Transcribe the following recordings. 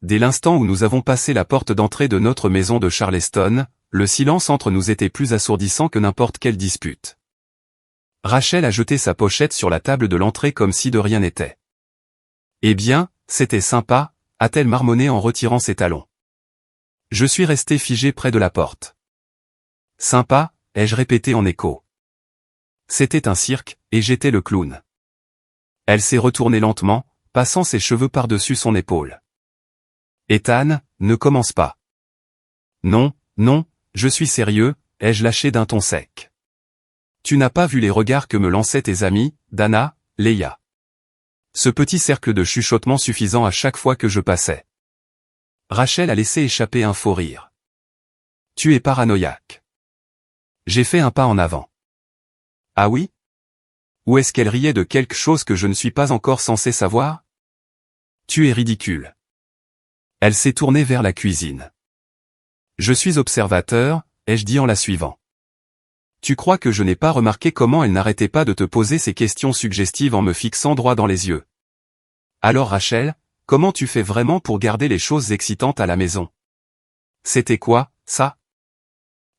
dès l'instant où nous avons passé la porte d'entrée de notre maison de Charleston, le silence entre nous était plus assourdissant que n'importe quelle dispute. Rachel a jeté sa pochette sur la table de l'entrée comme si de rien n'était. Eh bien, c'était sympa, a-t-elle marmonné en retirant ses talons. Je suis resté figé près de la porte. Sympa, ai-je répété en écho. C'était un cirque, et j'étais le clown. Elle s'est retournée lentement, passant ses cheveux par-dessus son épaule. Ethan, ne commence pas. Non, non, je suis sérieux, ai-je lâché d'un ton sec. Tu n'as pas vu les regards que me lançaient tes amis, Dana, Leia. Ce petit cercle de chuchotement suffisant à chaque fois que je passais. Rachel a laissé échapper un faux rire. Tu es paranoïaque. J'ai fait un pas en avant. Ah oui? Ou est-ce qu'elle riait de quelque chose que je ne suis pas encore censé savoir? Tu es ridicule. Elle s'est tournée vers la cuisine. Je suis observateur, ai-je dit en la suivant. Tu crois que je n'ai pas remarqué comment elle n'arrêtait pas de te poser ces questions suggestives en me fixant droit dans les yeux? Alors Rachel, comment tu fais vraiment pour garder les choses excitantes à la maison? C'était quoi, ça?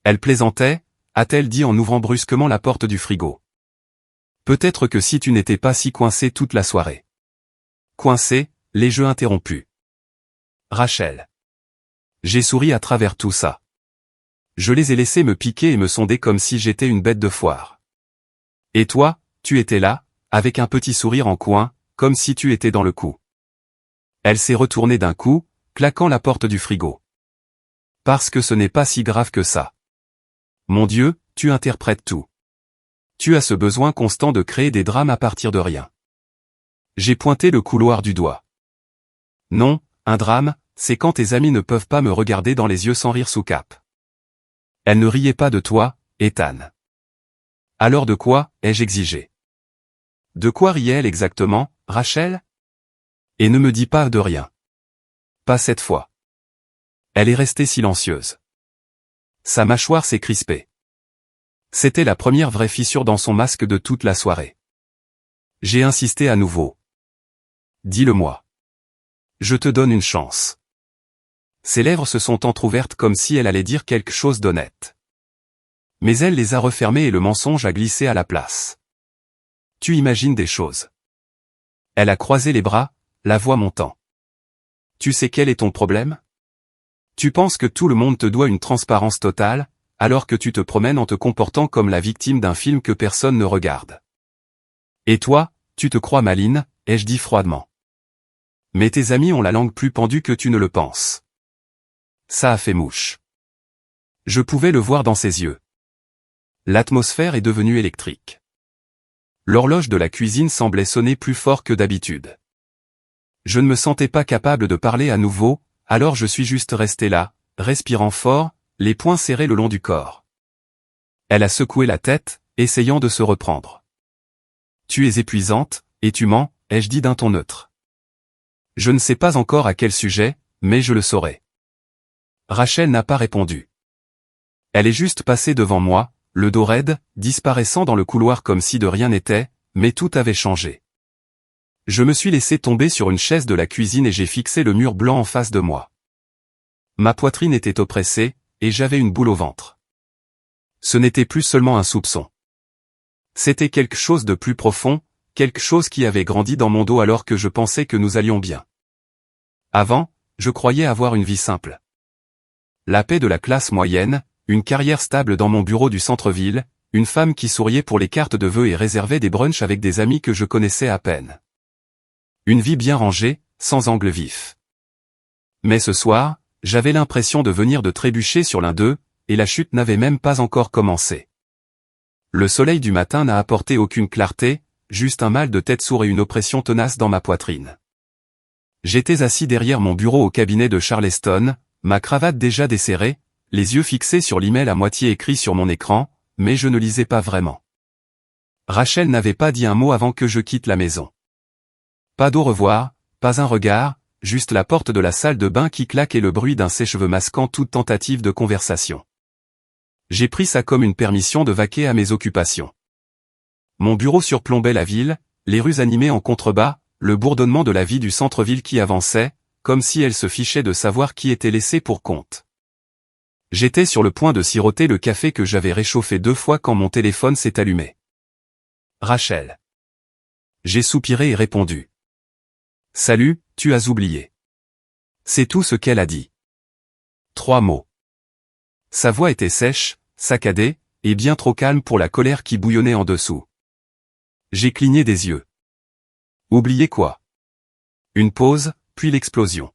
Elle plaisantait, a-t-elle dit en ouvrant brusquement la porte du frigo. Peut-être que si tu n'étais pas si coincé toute la soirée. Coincé, les jeux interrompus. Rachel. J'ai souri à travers tout ça. Je les ai laissés me piquer et me sonder comme si j'étais une bête de foire. Et toi, tu étais là, avec un petit sourire en coin, comme si tu étais dans le coup. Elle s'est retournée d'un coup, claquant la porte du frigo. Parce que ce n'est pas si grave que ça. Mon Dieu, tu interprètes tout. Tu as ce besoin constant de créer des drames à partir de rien. J'ai pointé le couloir du doigt. Non, un drame, c'est quand tes amis ne peuvent pas me regarder dans les yeux sans rire sous cape. Elle ne riait pas de toi, Ethan. Alors de quoi, ai-je exigé? De quoi riait-elle exactement, Rachel? Et ne me dis pas de rien. Pas cette fois. Elle est restée silencieuse. Sa mâchoire s'est crispée. C'était la première vraie fissure dans son masque de toute la soirée. J'ai insisté à nouveau. Dis-le-moi. Je te donne une chance. Ses lèvres se sont entr'ouvertes comme si elle allait dire quelque chose d'honnête. Mais elle les a refermées et le mensonge a glissé à la place. Tu imagines des choses. Elle a croisé les bras, la voix montant. Tu sais quel est ton problème? Tu penses que tout le monde te doit une transparence totale, alors que tu te promènes en te comportant comme la victime d'un film que personne ne regarde. Et toi, tu te crois maline, ai-je dit froidement. Mais tes amis ont la langue plus pendue que tu ne le penses. Ça a fait mouche. Je pouvais le voir dans ses yeux. L'atmosphère est devenue électrique. L'horloge de la cuisine semblait sonner plus fort que d'habitude. Je ne me sentais pas capable de parler à nouveau, alors je suis juste resté là, respirant fort, les poings serrés le long du corps. Elle a secoué la tête, essayant de se reprendre. Tu es épuisante, et tu mens, ai-je dit d'un ton neutre. Je ne sais pas encore à quel sujet, mais je le saurai. Rachel n'a pas répondu. Elle est juste passée devant moi, le dos raide, disparaissant dans le couloir comme si de rien n'était, mais tout avait changé. Je me suis laissé tomber sur une chaise de la cuisine et j'ai fixé le mur blanc en face de moi. Ma poitrine était oppressée, et j'avais une boule au ventre. Ce n'était plus seulement un soupçon. C'était quelque chose de plus profond, quelque chose qui avait grandi dans mon dos alors que je pensais que nous allions bien. Avant, je croyais avoir une vie simple. La paix de la classe moyenne, une carrière stable dans mon bureau du centre-ville, une femme qui souriait pour les cartes de vœux et réservait des brunchs avec des amis que je connaissais à peine. Une vie bien rangée, sans angle vif. Mais ce soir, j'avais l'impression de venir de trébucher sur l'un d'eux, et la chute n'avait même pas encore commencé. Le soleil du matin n'a apporté aucune clarté, juste un mal de tête sourd et une oppression tenace dans ma poitrine. J'étais assis derrière mon bureau au cabinet de Charleston, ma cravate déjà desserrée, les yeux fixés sur l'email à moitié écrit sur mon écran, mais je ne lisais pas vraiment. Rachel n'avait pas dit un mot avant que je quitte la maison. Pas d'au revoir, pas un regard, juste la porte de la salle de bain qui claque et le bruit d'un sèche-cheveux masquant toute tentative de conversation. J'ai pris ça comme une permission de vaquer à mes occupations. Mon bureau surplombait la ville, les rues animées en contrebas, le bourdonnement de la vie du centre-ville qui avançait, comme si elle se fichait de savoir qui était laissé pour compte. J'étais sur le point de siroter le café que j'avais réchauffé 2 fois quand mon téléphone s'est allumé. Rachel. J'ai soupiré et répondu. Salut, tu as oublié. C'est tout ce qu'elle a dit. 3 mots. Sa voix était sèche, saccadée, et bien trop calme pour la colère qui bouillonnait en dessous. J'ai cligné des yeux. Oublié quoi? Une pause, puis l'explosion.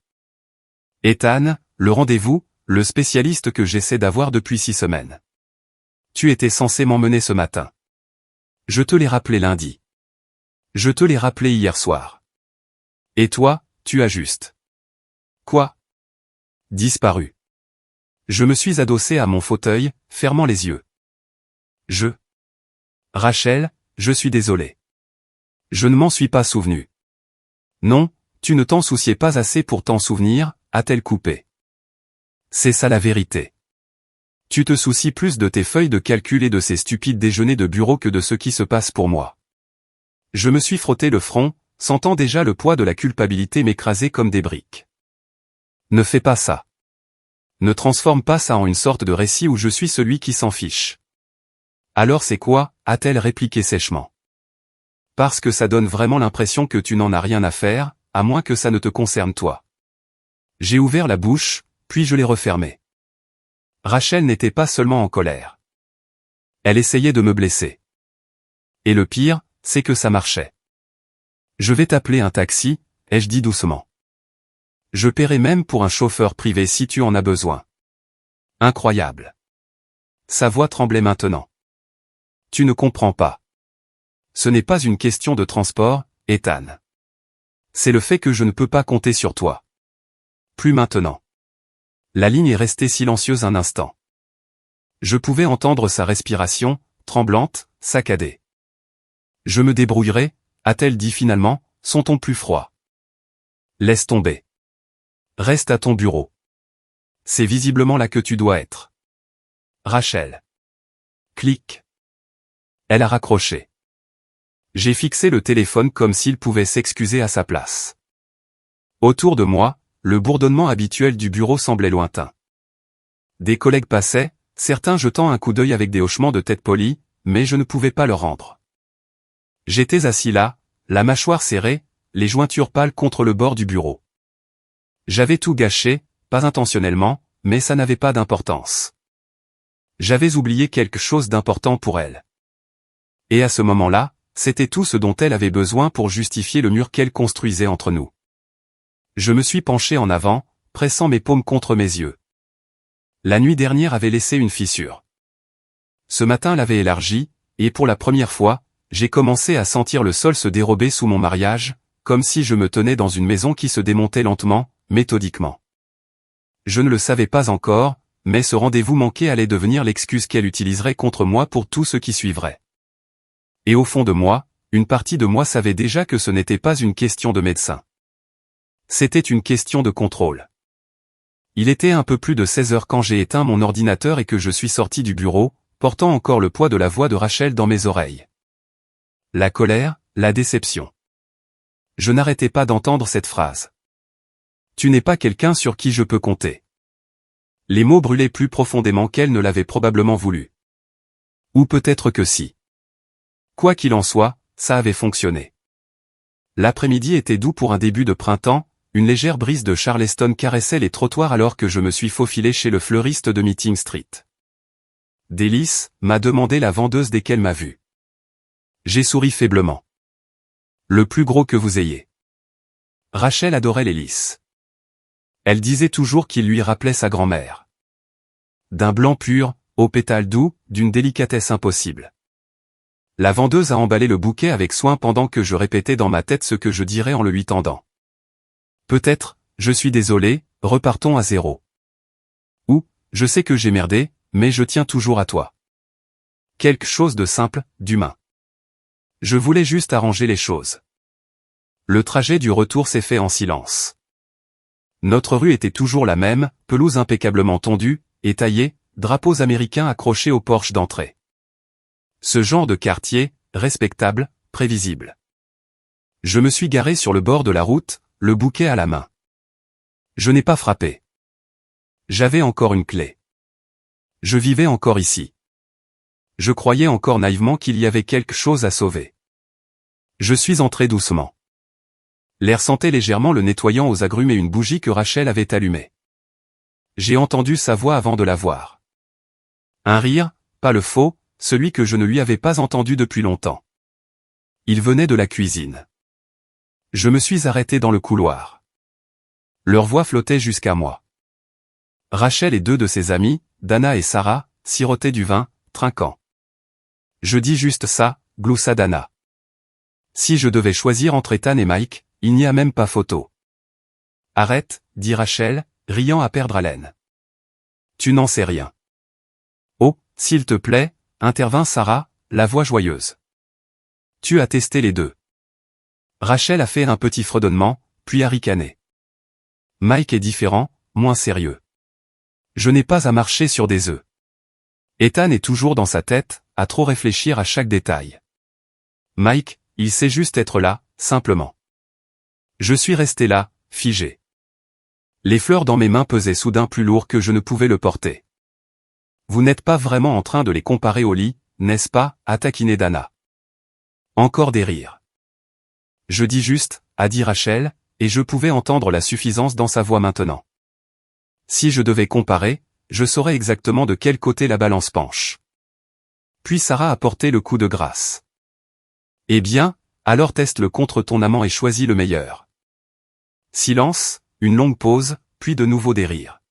Ethan, le rendez-vous, le spécialiste que j'essaie d'avoir depuis 6 semaines. Tu étais censé m'emmener ce matin. Je te l'ai rappelé lundi. Je te l'ai rappelé hier soir. Et toi, tu as juste. Quoi? Disparu. Je me suis adossé à mon fauteuil, fermant les yeux. Rachel, je suis désolé. Je ne m'en suis pas souvenu. Non, tu ne t'en souciais pas assez pour t'en souvenir, a-t-elle coupé. C'est ça la vérité. Tu te soucies plus de tes feuilles de calcul et de ces stupides déjeuners de bureau que de ce qui se passe pour moi. Je me suis frotté le front, sentant déjà le poids de la culpabilité m'écraser comme des briques. Ne fais pas ça. Ne transforme pas ça en une sorte de récit où je suis celui qui s'en fiche. Alors c'est quoi, a-t-elle répliqué sèchement. Parce que ça donne vraiment l'impression que tu n'en as rien à faire, à moins que ça ne te concerne toi. J'ai ouvert la bouche, puis je l'ai refermée. Rachel n'était pas seulement en colère. Elle essayait de me blesser. Et le pire, c'est que ça marchait. Je vais t'appeler un taxi, ai-je dit doucement. Je paierai même pour un chauffeur privé si tu en as besoin. Incroyable. Sa voix tremblait maintenant. Tu ne comprends pas. Ce n'est pas une question de transport, Ethan. C'est le fait que je ne peux pas compter sur toi. Plus maintenant. La ligne est restée silencieuse un instant. Je pouvais entendre sa respiration, tremblante, saccadée. Je me débrouillerai, a-t-elle dit finalement, son ton plus froid. Laisse tomber. Reste à ton bureau. C'est visiblement là que tu dois être. Rachel. Clic. Elle a raccroché. J'ai fixé le téléphone comme s'il pouvait s'excuser à sa place. Autour de moi, le bourdonnement habituel du bureau semblait lointain. Des collègues passaient, certains jetant un coup d'œil avec des hochements de tête polis, mais je ne pouvais pas leur rendre. J'étais assis là, la mâchoire serrée, les jointures pâles contre le bord du bureau. J'avais tout gâché, pas intentionnellement, mais ça n'avait pas d'importance. J'avais oublié quelque chose d'important pour elle. Et à ce moment-là, c'était tout ce dont elle avait besoin pour justifier le mur qu'elle construisait entre nous. Je me suis penché en avant, pressant mes paumes contre mes yeux. La nuit dernière avait laissé une fissure. Ce matin l'avait élargie, et pour la première fois, j'ai commencé à sentir le sol se dérober sous mon mariage, comme si je me tenais dans une maison qui se démontait lentement, méthodiquement. Je ne le savais pas encore, mais ce rendez-vous manqué allait devenir l'excuse qu'elle utiliserait contre moi pour tout ce qui suivrait. Et au fond de moi, une partie de moi savait déjà que ce n'était pas une question de médecin. C'était une question de contrôle. Il était un peu plus de 16 heures quand j'ai éteint mon ordinateur et que je suis sorti du bureau, portant encore le poids de la voix de Rachel dans mes oreilles. La colère, la déception. Je n'arrêtais pas d'entendre cette phrase. Tu n'es pas quelqu'un sur qui je peux compter. Les mots brûlaient plus profondément qu'elle ne l'avait probablement voulu. Ou peut-être que si. Quoi qu'il en soit, ça avait fonctionné. L'après-midi était doux pour un début de printemps, une légère brise de Charleston caressait les trottoirs alors que je me suis faufilé chez le fleuriste de Meeting Street. Délice, m'a demandé la vendeuse dès qu'elle m'a vu. J'ai souri faiblement. Le plus gros que vous ayez. Rachel adorait les lys. Elle disait toujours qu'il lui rappelait sa grand-mère. D'un blanc pur, aux pétales doux, d'une délicatesse impossible. La vendeuse a emballé le bouquet avec soin pendant que je répétais dans ma tête ce que je dirais en le lui tendant. Peut-être, je suis désolé, repartons à zéro. Ou, je sais que j'ai merdé, mais je tiens toujours à toi. Quelque chose de simple, d'humain. Je voulais juste arranger les choses. Le trajet du retour s'est fait en silence. Notre rue était toujours la même, pelouse impeccablement tondue, et taillée, drapeaux américains accrochés aux porches d'entrée. Ce genre de quartier, respectable, prévisible. Je me suis garé sur le bord de la route, le bouquet à la main. Je n'ai pas frappé. J'avais encore une clé. Je vivais encore ici. Je croyais encore naïvement qu'il y avait quelque chose à sauver. Je suis entré doucement. L'air sentait légèrement le nettoyant aux agrumes et une bougie que Rachel avait allumée. J'ai entendu sa voix avant de la voir. Un rire, pas le faux, celui que je ne lui avais pas entendu depuis longtemps. Il venait de la cuisine. Je me suis arrêté dans le couloir. Leur voix flottait jusqu'à moi. Rachel et deux de ses amies, Dana et Sarah, sirotaient du vin, trinquant. Je dis juste ça, gloussa Dana. Si je devais choisir entre Ethan et Mike, il n'y a même pas photo. Arrête, dit Rachel, riant à perdre haleine. Tu n'en sais rien. Oh, s'il te plaît, intervint Sarah, la voix joyeuse. Tu as testé les deux. Rachel a fait un petit fredonnement, puis a ricané. Mike est différent, moins sérieux. Je n'ai pas à marcher sur des œufs. Ethan est toujours dans sa tête, à trop réfléchir à chaque détail. Mike, il sait juste être là, simplement. Je suis resté là, figé. Les fleurs dans mes mains pesaient soudain plus lourd que je ne pouvais le porter. Vous n'êtes pas vraiment en train de les comparer au lit, n'est-ce pas, a taquiné Dana. Encore des rires. Je dis juste, a dit Rachel, et je pouvais entendre la suffisance dans sa voix maintenant. Si je devais comparer, je saurais exactement de quel côté la balance penche. Puis Sarah a porté le coup de grâce. Eh bien, alors teste-le contre ton amant et choisis le meilleur. Silence, une longue pause, puis de nouveau des rires.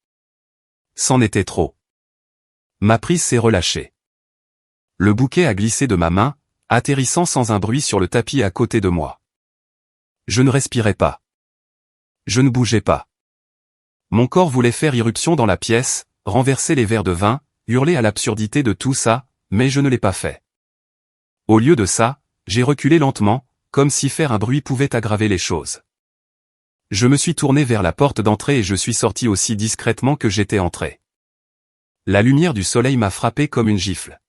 C'en était trop. Ma prise s'est relâchée. Le bouquet a glissé de ma main, atterrissant sans un bruit sur le tapis à côté de moi. Je ne respirais pas. Je ne bougeais pas. Mon corps voulait faire irruption dans la pièce, renverser les verres de vin, hurler à l'absurdité de tout ça, mais je ne l'ai pas fait. Au lieu de ça, j'ai reculé lentement, comme si faire un bruit pouvait aggraver les choses. Je me suis tourné vers la porte d'entrée et je suis sorti aussi discrètement que j'étais entré. La lumière du soleil m'a frappé comme une gifle.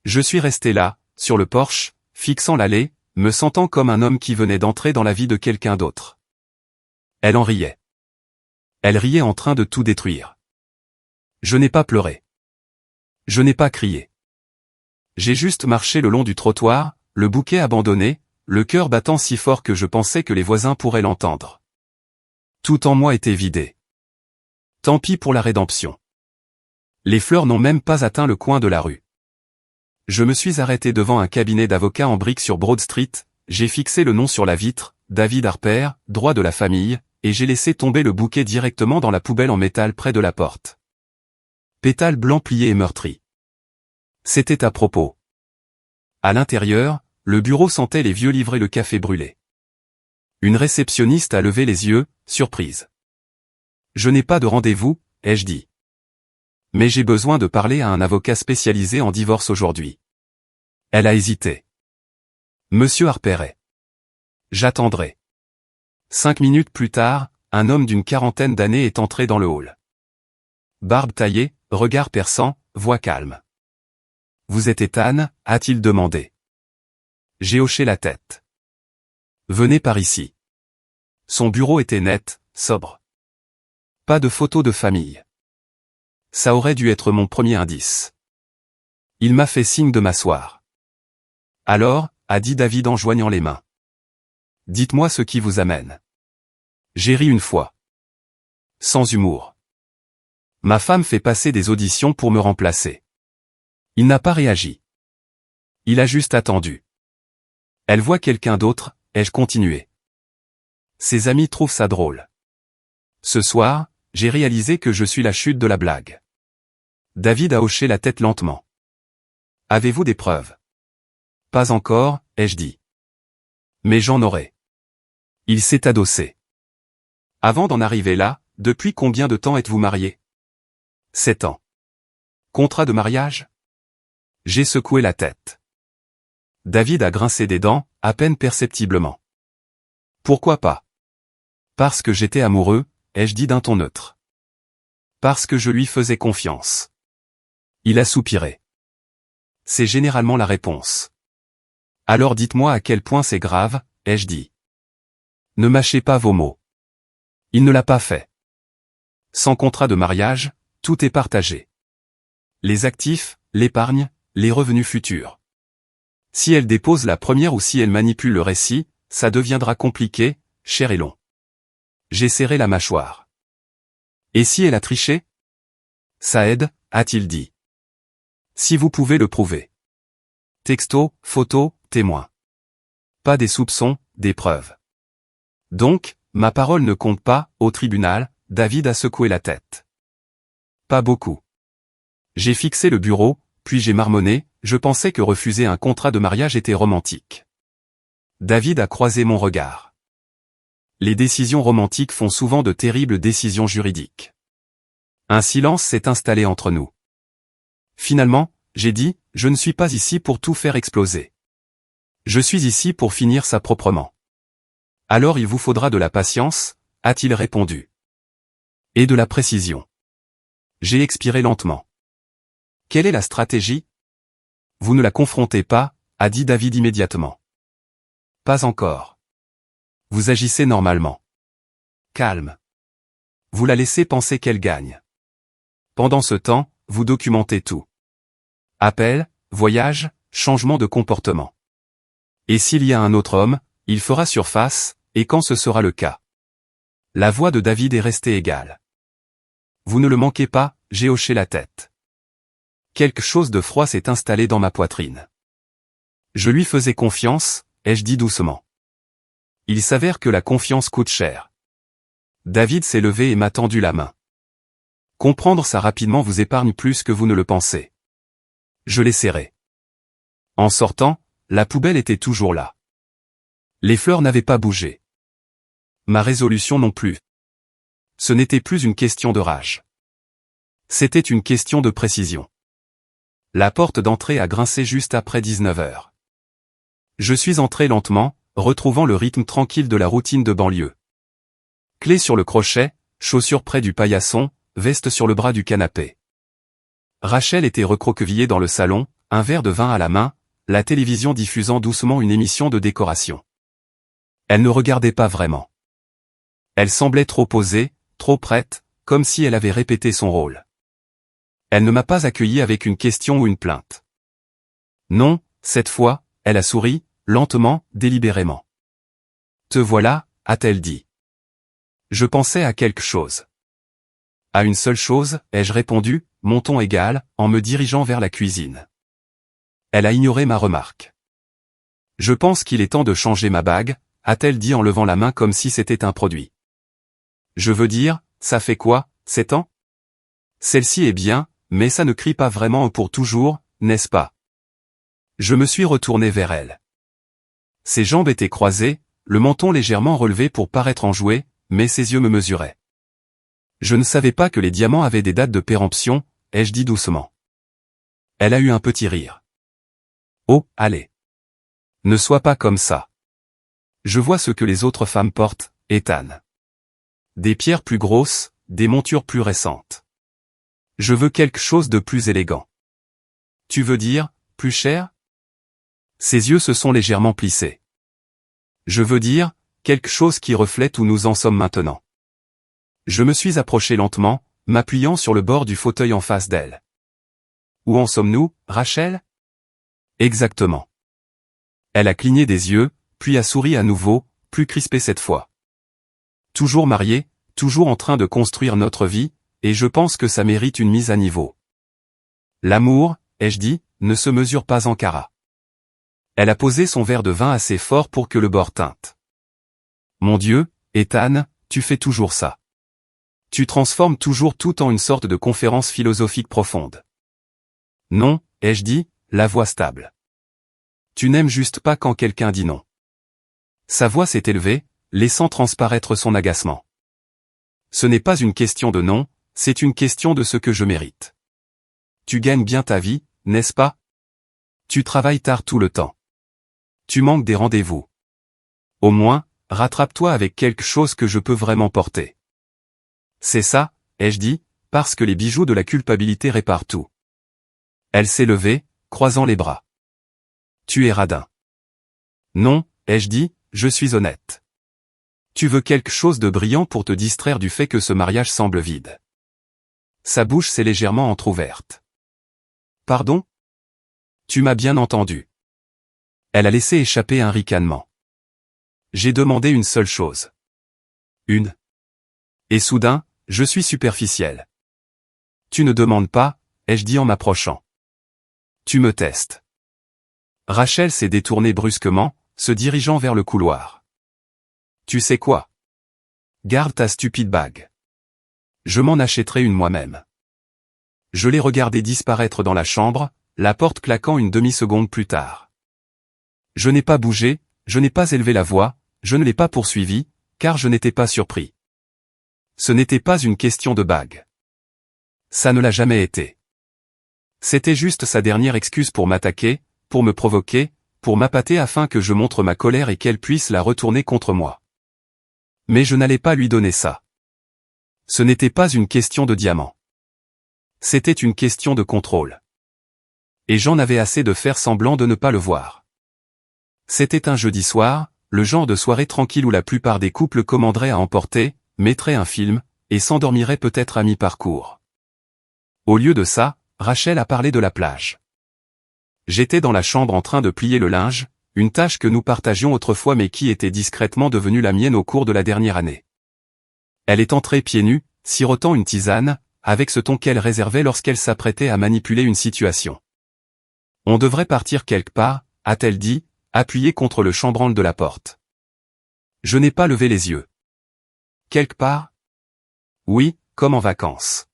Je suis resté là, sur le porche, fixant l'allée, me sentant comme un homme qui venait d'entrer dans la vie de quelqu'un d'autre. Elle en riait. Elle riait en train de tout détruire. Je n'ai pas pleuré. Je n'ai pas crié. J'ai juste marché le long du trottoir, le bouquet abandonné, le cœur battant si fort que je pensais que les voisins pourraient l'entendre. Tout en moi était vidé. Tant pis pour la rédemption. Les fleurs n'ont même pas atteint le coin de la rue. Je me suis arrêté devant un cabinet d'avocats en briques sur Broad Street, j'ai fixé le nom sur la vitre, David Harper, droit de la famille, et j'ai laissé tomber le bouquet directement dans la poubelle en métal près de la porte. Pétales blancs pliés et meurtris. C'était à propos. À l'intérieur, le bureau sentait les vieux livrer le café brûlé. Une réceptionniste a levé les yeux, surprise. Je n'ai pas de rendez-vous, ai-je dit. Mais j'ai besoin de parler à un avocat spécialisé en divorce aujourd'hui. Elle a hésité. Monsieur Harper est. J'attendrai. 5 minutes plus tard, un homme d'une quarantaine d'années est entré dans le hall. Barbe taillée, regard perçant, voix calme. Vous êtes Ethan, a-t-il demandé. J'ai hoché la tête. Venez par ici. Son bureau était net, sobre. Pas de photo de famille. Ça aurait dû être mon premier indice. Il m'a fait signe de m'asseoir. Alors, a dit David en joignant les mains. Dites-moi ce qui vous amène. J'ai ri une fois. Sans humour. Ma femme fait passer des auditions pour me remplacer. Il n'a pas réagi. Il a juste attendu. Elle voit quelqu'un d'autre, ai-je continué. Ses amis trouvent ça drôle. Ce soir, j'ai réalisé que je suis la chute de la blague. David a hoché la tête lentement. Avez-vous des preuves? Pas encore, ai-je dit. Mais j'en aurai. Il s'est adossé. Avant d'en arriver là, depuis combien de temps êtes-vous mariés? 7 ans. Contrat de mariage? J'ai secoué la tête. David a grincé des dents, à peine perceptiblement. Pourquoi pas? Parce que j'étais amoureux, ai-je dit d'un ton neutre. Parce que je lui faisais confiance. Il a soupiré. C'est généralement la réponse. Alors dites-moi à quel point c'est grave, ai-je dit. Ne mâchez pas vos mots. Il ne l'a pas fait. Sans contrat de mariage, tout est partagé. Les actifs, l'épargne, les revenus futurs. Si elle dépose la première ou si elle manipule le récit, ça deviendra compliqué, cher et long. J'ai serré la mâchoire. Et si elle a triché? Ça aide, a-t-il dit. Si vous pouvez le prouver. Texto, photo, témoin. Pas des soupçons, des preuves. Donc, ma parole ne compte pas, au tribunal, David a secoué la tête. Pas beaucoup. J'ai fixé le bureau, puis j'ai marmonné, je pensais que refuser un contrat de mariage était romantique. David a croisé mon regard. Les décisions romantiques font souvent de terribles décisions juridiques. Un silence s'est installé entre nous. Finalement, j'ai dit, je ne suis pas ici pour tout faire exploser. Je suis ici pour finir ça proprement. Alors il vous faudra de la patience, a-t-il répondu. Et de la précision. J'ai expiré lentement. Quelle est la stratégie? Vous ne la confrontez pas, a dit David immédiatement. Pas encore. Vous agissez normalement. Calme. Vous la laissez penser qu'elle gagne. Pendant ce temps, vous documentez tout. Appel, voyage, changement de comportement. Et s'il y a un autre homme, il fera surface, et quand ce sera le cas. La voix de David est restée égale. Vous ne le manquez pas, j'ai hoché la tête. Quelque chose de froid s'est installé dans ma poitrine. Je lui faisais confiance, ai-je dit doucement. Il s'avère que la confiance coûte cher. David s'est levé et m'a tendu la main. Comprendre ça rapidement vous épargne plus que vous ne le pensez. Je l'ai serré. En sortant, la poubelle était toujours là. Les fleurs n'avaient pas bougé. Ma résolution non plus. Ce n'était plus une question de rage. C'était une question de précision. La porte d'entrée a grincé juste après 19 heures. Je suis entré lentement, retrouvant le rythme tranquille de la routine de banlieue. Clé sur le crochet, chaussures près du paillasson, veste sur le bras du canapé. Rachel était recroquevillée dans le salon, un verre de vin à la main, la télévision diffusant doucement une émission de décoration. Elle ne regardait pas vraiment. Elle semblait trop posée, trop prête, comme si elle avait répété son rôle. Elle ne m'a pas accueilli avec une question ou une plainte. Non, cette fois, elle a souri, lentement, délibérément. Te voilà, a-t-elle dit. Je pensais à quelque chose. À une seule chose, ai-je répondu, mon ton égal, en me dirigeant vers la cuisine. Elle a ignoré ma remarque. Je pense qu'il est temps de changer ma bague, a-t-elle dit en levant la main comme si c'était un produit. Je veux dire, ça fait quoi, 7 ans? Celle-ci est bien, mais ça ne crie pas vraiment pour toujours, n'est-ce pas? Je me suis retourné vers elle. Ses jambes étaient croisées, le menton légèrement relevé pour paraître enjoué, mais ses yeux me mesuraient. Je ne savais pas que les diamants avaient des dates de péremption, ai-je dit doucement. Elle a eu un petit rire. Oh, allez. Ne sois pas comme ça. Je vois ce que les autres femmes portent, Ethan. Des pierres plus grosses, des montures plus récentes. Je veux quelque chose de plus élégant. Tu veux dire, plus cher? Ses yeux se sont légèrement plissés. Je veux dire, quelque chose qui reflète où nous en sommes maintenant. Je me suis approché lentement, m'appuyant sur le bord du fauteuil en face d'elle. Où en sommes-nous, Rachel? Exactement. Elle a cligné des yeux, puis a souri à nouveau, plus crispée cette fois. Toujours mariée, toujours en train de construire notre vie, et je pense que ça mérite une mise à niveau. L'amour, ai-je dit, ne se mesure pas en carats. Elle a posé son verre de vin assez fort pour que le bord teinte. Mon Dieu, Ethan, tu fais toujours ça. Tu transformes toujours tout en une sorte de conférence philosophique profonde. Non, ai-je dit, la voix stable. Tu n'aimes juste pas quand quelqu'un dit non. Sa voix s'est élevée, laissant transparaître son agacement. Ce n'est pas une question de non, c'est une question de ce que je mérite. Tu gagnes bien ta vie, n'est-ce pas? Tu travailles tard tout le temps. Tu manques des rendez-vous. Au moins, rattrape-toi avec quelque chose que je peux vraiment porter. C'est ça, ai-je dit, parce que les bijoux de la culpabilité réparent tout. Elle s'est levée, croisant les bras. Tu es radin. Non, ai-je dit, je suis honnête. Tu veux quelque chose de brillant pour te distraire du fait que ce mariage semble vide. Sa bouche s'est légèrement entr'ouverte. Pardon? Tu m'as bien entendu. Elle a laissé échapper un ricanement. J'ai demandé une seule chose. Une. Et soudain, je suis superficiel. Tu ne demandes pas, ai-je dit en m'approchant. Tu me testes. Rachel s'est détournée brusquement, se dirigeant vers le couloir. Tu sais quoi? Garde ta stupide bague. Je m'en achèterai une moi-même. Je l'ai regardé disparaître dans la chambre, la porte claquant une demi-seconde plus tard. Je n'ai pas bougé, je n'ai pas élevé la voix, je ne l'ai pas poursuivi, car je n'étais pas surpris. Ce n'était pas une question de bague. Ça ne l'a jamais été. C'était juste sa dernière excuse pour m'attaquer, pour me provoquer, pour m'appâter afin que je montre ma colère et qu'elle puisse la retourner contre moi. Mais je n'allais pas lui donner ça. Ce n'était pas une question de diamant. C'était une question de contrôle. Et j'en avais assez de faire semblant de ne pas le voir. C'était un jeudi soir, le genre de soirée tranquille où la plupart des couples commanderaient à emporter, mettraient un film, et s'endormiraient peut-être à mi-parcours. Au lieu de ça, Rachel a parlé de la plage. J'étais dans la chambre en train de plier le linge, une tâche que nous partagions autrefois mais qui était discrètement devenue la mienne au cours de la dernière année. Elle est entrée pieds nus, sirotant une tisane, avec ce ton qu'elle réservait lorsqu'elle s'apprêtait à manipuler une situation. On devrait partir quelque part, a-t-elle dit, appuyée contre le chambranle de la porte. Je n'ai pas levé les yeux. Quelque part? Oui, comme en vacances.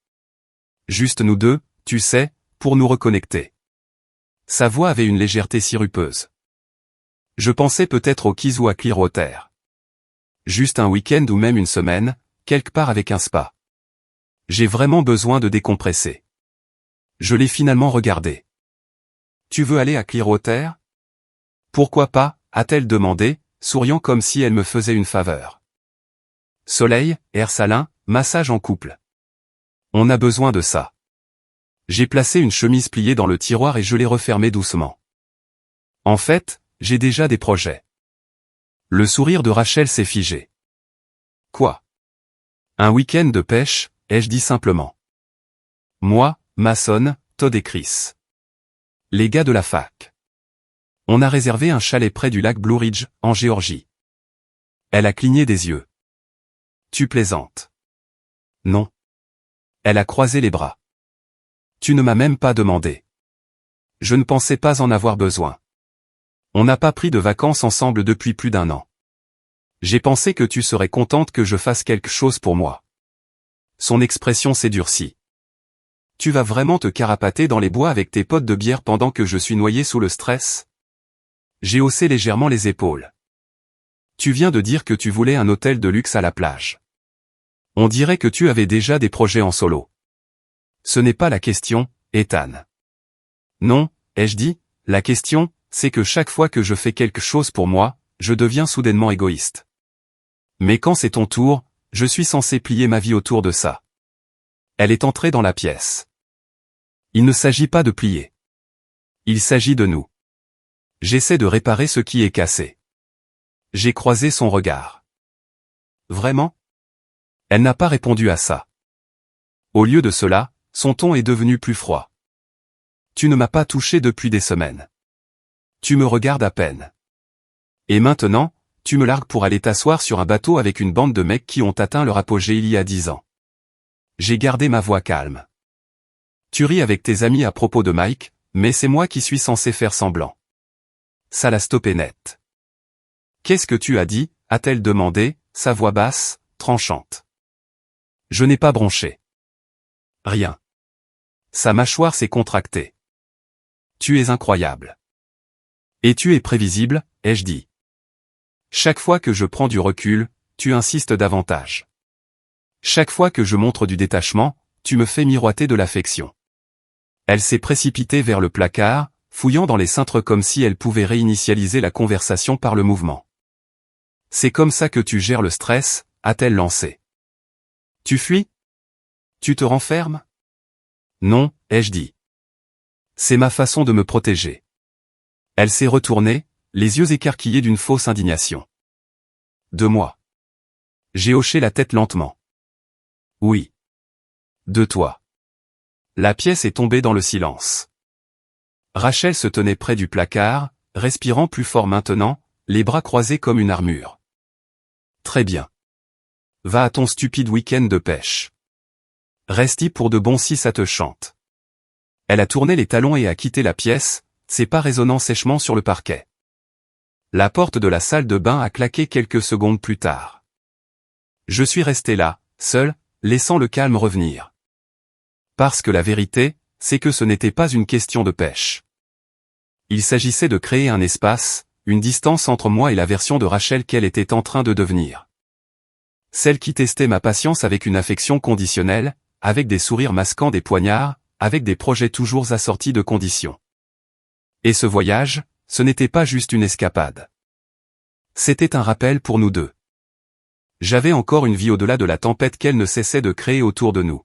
Juste nous deux, tu sais, pour nous reconnecter. Sa voix avait une légèreté sirupeuse. Je pensais peut-être aux Keys ou à Clearwater. Juste un week-end ou même une semaine, quelque part avec un spa. J'ai vraiment besoin de décompresser. Je l'ai finalement regardé. Tu veux aller à Clearwater? Pourquoi pas, a-t-elle demandé, souriant comme si elle me faisait une faveur. Soleil, air salin, massage en couple. On a besoin de ça. J'ai placé une chemise pliée dans le tiroir et je l'ai refermée doucement. En fait, j'ai déjà des projets. Le sourire de Rachel s'est figé. Quoi? Un week-end de pêche, ai-je dit simplement. Moi, Mason, Todd et Chris. Les gars de la fac. On a réservé un chalet près du lac Blue Ridge, en Géorgie. Elle a cligné des yeux. Tu plaisantes. Non. Elle a croisé les bras. Tu ne m'as même pas demandé. Je ne pensais pas en avoir besoin. On n'a pas pris de vacances ensemble depuis plus d'1 an. J'ai pensé que tu serais contente que je fasse quelque chose pour moi. Son expression s'est durcie. Tu vas vraiment te carapater dans les bois avec tes potes de bière pendant que je suis noyé sous le stress? J'ai haussé légèrement les épaules. Tu viens de dire que tu voulais un hôtel de luxe à la plage. On dirait que tu avais déjà des projets en solo. Ce n'est pas la question, Ethan. Non, ai-je dit, la question, c'est que chaque fois que je fais quelque chose pour moi, je deviens soudainement égoïste. Mais quand c'est ton tour, je suis censé plier ma vie autour de ça. Elle est entrée dans la pièce. Il ne s'agit pas de plier. Il s'agit de nous. J'essaie de réparer ce qui est cassé. J'ai croisé son regard. Vraiment? Elle n'a pas répondu à ça. Au lieu de cela, son ton est devenu plus froid. Tu ne m'as pas touché depuis des semaines. Tu me regardes à peine. Et maintenant, tu me largues pour aller t'asseoir sur un bateau avec une bande de mecs qui ont atteint leur apogée il y a 10 ans. J'ai gardé ma voix calme. Tu ris avec tes amis à propos de Mike, mais c'est moi qui suis censé faire semblant. Ça l'a stoppé net. Qu'est-ce que tu as dit, a-t-elle demandé, sa voix basse, tranchante. Je n'ai pas bronché. Rien. Sa mâchoire s'est contractée. Tu es incroyable. Et tu es prévisible, ai-je dit. Chaque fois que je prends du recul, tu insistes davantage. Chaque fois que je montre du détachement, tu me fais miroiter de l'affection. Elle s'est précipitée vers le placard, fouillant dans les cintres comme si elle pouvait réinitialiser la conversation par le mouvement. C'est comme ça que tu gères le stress, a-t-elle lancé. Tu fuis? Tu te renfermes? Non, ai-je dit. C'est ma façon de me protéger. Elle s'est retournée, les yeux écarquillés d'une fausse indignation. De moi. J'ai hoché la tête lentement. Oui. De toi. La pièce est tombée dans le silence. Rachel se tenait près du placard, respirant plus fort maintenant, les bras croisés comme une armure. Très bien. Va à ton stupide week-end de pêche. Reste-y pour de bon si ça te chante. Elle a tourné les talons et a quitté la pièce, ses pas résonnant sèchement sur le parquet. La porte de la salle de bain a claqué quelques secondes plus tard. Je suis resté là, seul, laissant le calme revenir. Parce que la vérité, c'est que ce n'était pas une question de pêche. Il s'agissait de créer un espace, une distance entre moi et la version de Rachel qu'elle était en train de devenir. Celle qui testait ma patience avec une affection conditionnelle, avec des sourires masquant des poignards, avec des projets toujours assortis de conditions. Et ce voyage, ce n'était pas juste une escapade. C'était un rappel pour nous deux. J'avais encore une vie au-delà de la tempête qu'elle ne cessait de créer autour de nous.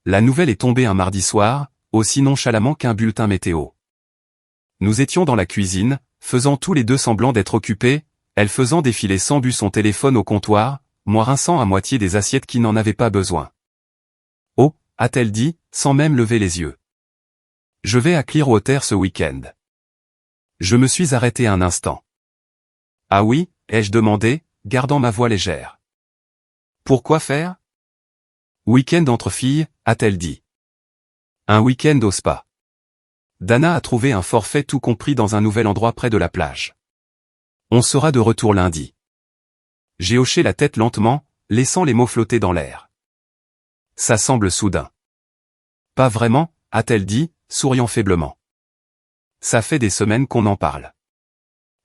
La nouvelle est tombée un mardi soir, aussi nonchalamment qu'un bulletin météo. Nous étions dans la cuisine, faisant tous les deux semblant d'être occupés, elle faisant défiler sans but son téléphone au comptoir, moi rinçant à moitié des assiettes qui n'en avaient pas besoin. Oh, a-t-elle dit, sans même lever les yeux. Je vais à Clearwater ce week-end. Je me suis arrêté un instant. Ah oui, ai-je demandé, gardant ma voix légère. Pourquoi faire? Week-end entre filles, a-t-elle dit. Un week-end au spa. Dana a trouvé un forfait tout compris dans un nouvel endroit près de la plage. On sera de retour lundi. J'ai hoché la tête lentement, laissant les mots flotter dans l'air. Ça semble soudain. Pas vraiment, a-t-elle dit, souriant faiblement. Ça fait des semaines qu'on en parle.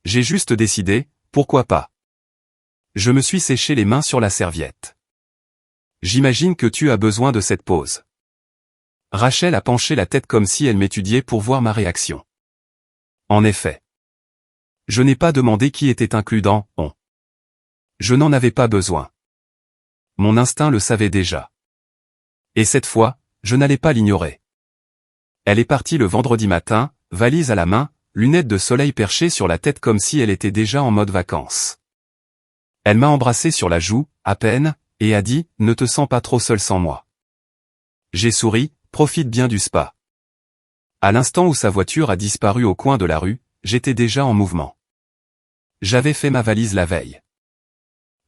J'ai juste décidé, pourquoi pas. Je me suis séché les mains sur la serviette. J'imagine que tu as besoin de cette pause. Rachel a penché la tête comme si elle m'étudiait pour voir ma réaction. En effet. Je n'ai pas demandé qui était inclus dans « on ». Je n'en avais pas besoin. Mon instinct le savait déjà. Et cette fois, je n'allais pas l'ignorer. Elle est partie le vendredi matin, valise à la main, lunettes de soleil perchées sur la tête comme si elle était déjà en mode vacances. Elle m'a embrassé sur la joue, à peine, et a dit « Ne te sens pas trop seul sans moi ». J'ai souri, profite bien du spa. À l'instant où sa voiture a disparu au coin de la rue, j'étais déjà en mouvement. J'avais fait ma valise la veille.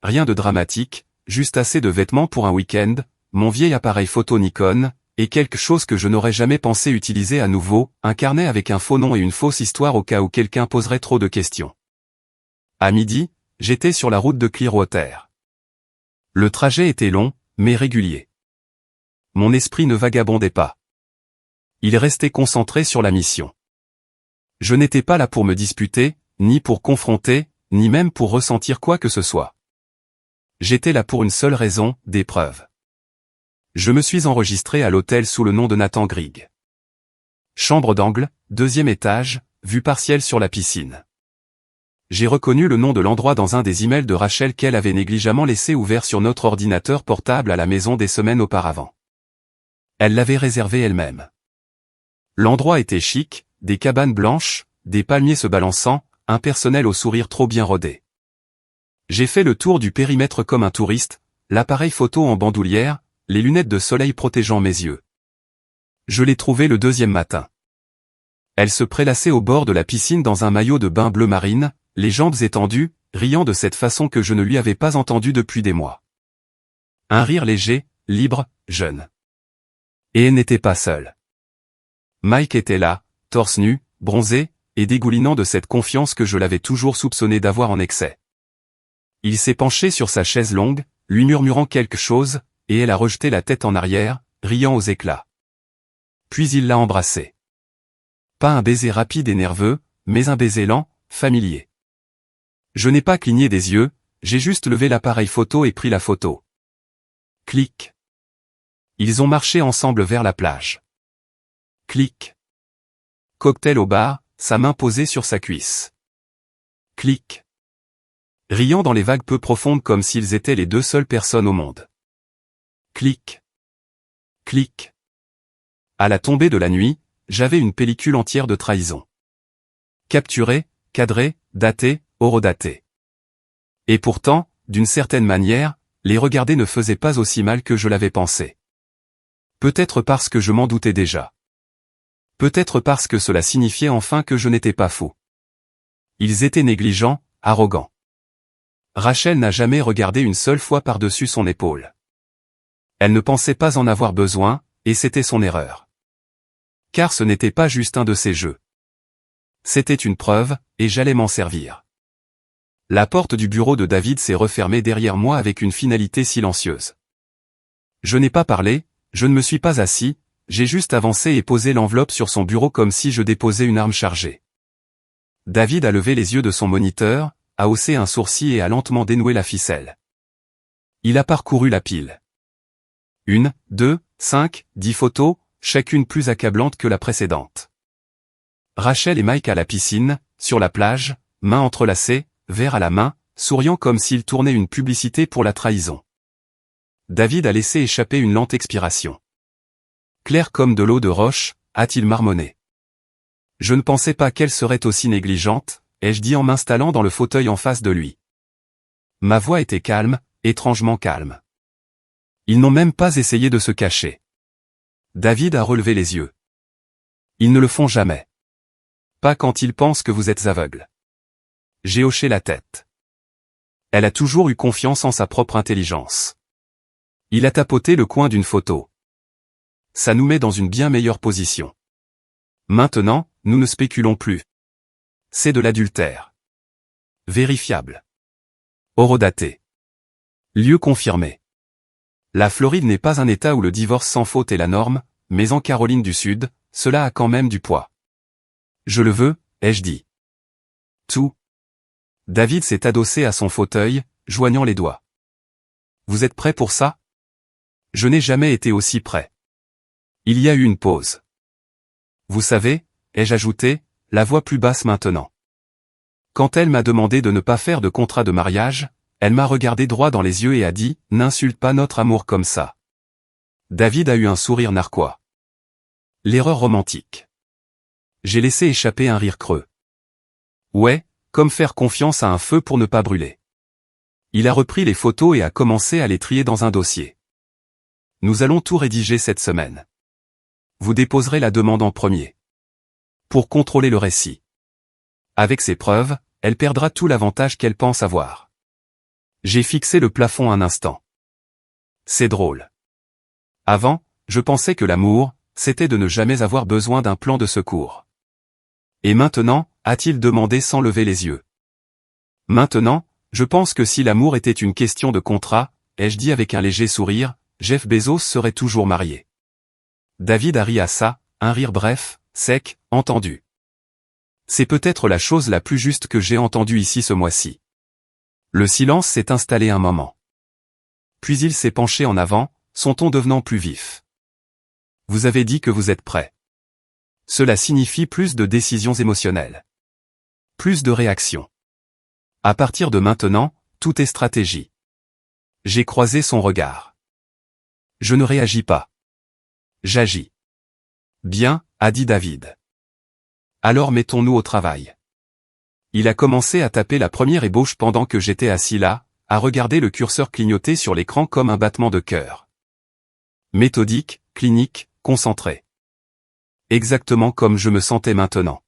Rien de dramatique, juste assez de vêtements pour un week-end, mon vieil appareil photo Nikon, et quelque chose que je n'aurais jamais pensé utiliser à nouveau, un carnet avec un faux nom et une fausse histoire au cas où quelqu'un poserait trop de questions. À midi, j'étais sur la route de Clearwater. Le trajet était long, mais régulier. Mon esprit ne vagabondait pas. Il restait concentré sur la mission. Je n'étais pas là pour me disputer, ni pour confronter, ni même pour ressentir quoi que ce soit. J'étais là pour une seule raison, des preuves. Je me suis enregistré à l'hôtel sous le nom de Nathan Grigg. Chambre d'angle, 2e étage, vue partielle sur la piscine. J'ai reconnu le nom de l'endroit dans un des emails de Rachel qu'elle avait négligemment laissé ouvert sur notre ordinateur portable à la maison des semaines auparavant. Elle l'avait réservé elle-même. L'endroit était chic, des cabanes blanches, des palmiers se balançant, un personnel au sourire trop bien rodé. J'ai fait le tour du périmètre comme un touriste, l'appareil photo en bandoulière, les lunettes de soleil protégeant mes yeux. Je l'ai trouvée le 2e matin. Elle se prélassait au bord de la piscine dans un maillot de bain bleu marine, les jambes étendues, riant de cette façon que je ne lui avais pas entendue depuis des mois. Un rire léger, libre, jeune. Et elle n'était pas seule. Mike était là, torse nu, bronzé, et dégoulinant de cette confiance que je l'avais toujours soupçonné d'avoir en excès. Il s'est penché sur sa chaise longue, lui murmurant quelque chose, et elle a rejeté la tête en arrière, riant aux éclats. Puis il l'a embrassée. Pas un baiser rapide et nerveux, mais un baiser lent, familier. Je n'ai pas cligné des yeux, j'ai juste levé l'appareil photo et pris la photo. Clic. Ils ont marché ensemble vers la plage. Clic. Cocktail au bar, sa main posée sur sa cuisse. Clic. Riant dans les vagues peu profondes comme s'ils étaient les deux seules personnes au monde. Clic. Clic. À la tombée de la nuit, j'avais une pellicule entière de trahison. Capturée, cadrée, datée, horodatée. Et pourtant, d'une certaine manière, les regarder ne faisait pas aussi mal que je l'avais pensé. Peut-être parce que je m'en doutais déjà. Peut-être parce que cela signifiait enfin que je n'étais pas fou. Ils étaient négligents, arrogants. Rachel n'a jamais regardé une seule fois par-dessus son épaule. Elle ne pensait pas en avoir besoin, et c'était son erreur. Car ce n'était pas juste un de ses jeux. C'était une preuve, et j'allais m'en servir. La porte du bureau de David s'est refermée derrière moi avec une finalité silencieuse. Je n'ai pas parlé, je ne me suis pas assis, j'ai juste avancé et posé l'enveloppe sur son bureau comme si je déposais une arme chargée. David a levé les yeux de son moniteur, a haussé un sourcil et a lentement dénoué la ficelle. Il a parcouru la pile. 1, 2, 5, 10 photos, chacune plus accablante que la précédente. Rachel et Mike à la piscine, sur la plage, mains entrelacées, verre à la main, souriant comme s'ils tournaient une publicité pour la trahison. David a laissé échapper une lente expiration. Claire comme de l'eau de roche, a-t-il marmonné. Je ne pensais pas qu'elle serait aussi négligente, ai-je dit en m'installant dans le fauteuil en face de lui. Ma voix était calme, étrangement calme. Ils n'ont même pas essayé de se cacher. David a relevé les yeux. Ils ne le font jamais. Pas quand ils pensent que vous êtes aveugle. J'ai hoché la tête. Elle a toujours eu confiance en sa propre intelligence. Il a tapoté le coin d'une photo. Ça nous met dans une bien meilleure position. Maintenant, nous ne spéculons plus. C'est de l'adultère. Vérifiable. Horodaté. Lieu confirmé. La Floride n'est pas un État où le divorce sans faute est la norme, mais en Caroline du Sud, cela a quand même du poids. Je le veux, ai-je dit. Tout. David s'est adossé à son fauteuil, joignant les doigts. Vous êtes prêt pour ça? Je n'ai jamais été aussi prêt. Il y a eu une pause. Vous savez, ai-je ajouté, la voix plus basse maintenant. Quand elle m'a demandé de ne pas faire de contrat de mariage, elle m'a regardé droit dans les yeux et a dit, n'insulte pas notre amour comme ça. David a eu un sourire narquois. L'erreur romantique. J'ai laissé échapper un rire creux. Ouais, comme faire confiance à un feu pour ne pas brûler. Il a repris les photos et a commencé à les trier dans un dossier. Nous allons tout rédiger cette semaine. Vous déposerez la demande en premier. Pour contrôler le récit. Avec ces preuves, elle perdra tout l'avantage qu'elle pense avoir. J'ai fixé le plafond un instant. C'est drôle. Avant, je pensais que l'amour, c'était de ne jamais avoir besoin d'un plan de secours. Et maintenant, a-t-il demandé sans lever les yeux. Maintenant, je pense que si l'amour était une question de contrat, ai-je dit avec un léger sourire, Jeff Bezos serait toujours marié. David a ri à ça, un rire bref, sec, entendu. C'est peut-être la chose la plus juste que j'ai entendue ici ce mois-ci. Le silence s'est installé un moment. Puis il s'est penché en avant, son ton devenant plus vif. Vous avez dit que vous êtes prêt. Cela signifie plus de décisions émotionnelles. Plus de réactions. À partir de maintenant, tout est stratégie. J'ai croisé son regard. Je ne réagis pas. J'agis. Bien, a dit David. Alors mettons-nous au travail. Il a commencé à taper la première ébauche pendant que j'étais assis là, à regarder le curseur clignoter sur l'écran comme un battement de cœur. Méthodique, clinique, concentré. Exactement comme je me sentais maintenant.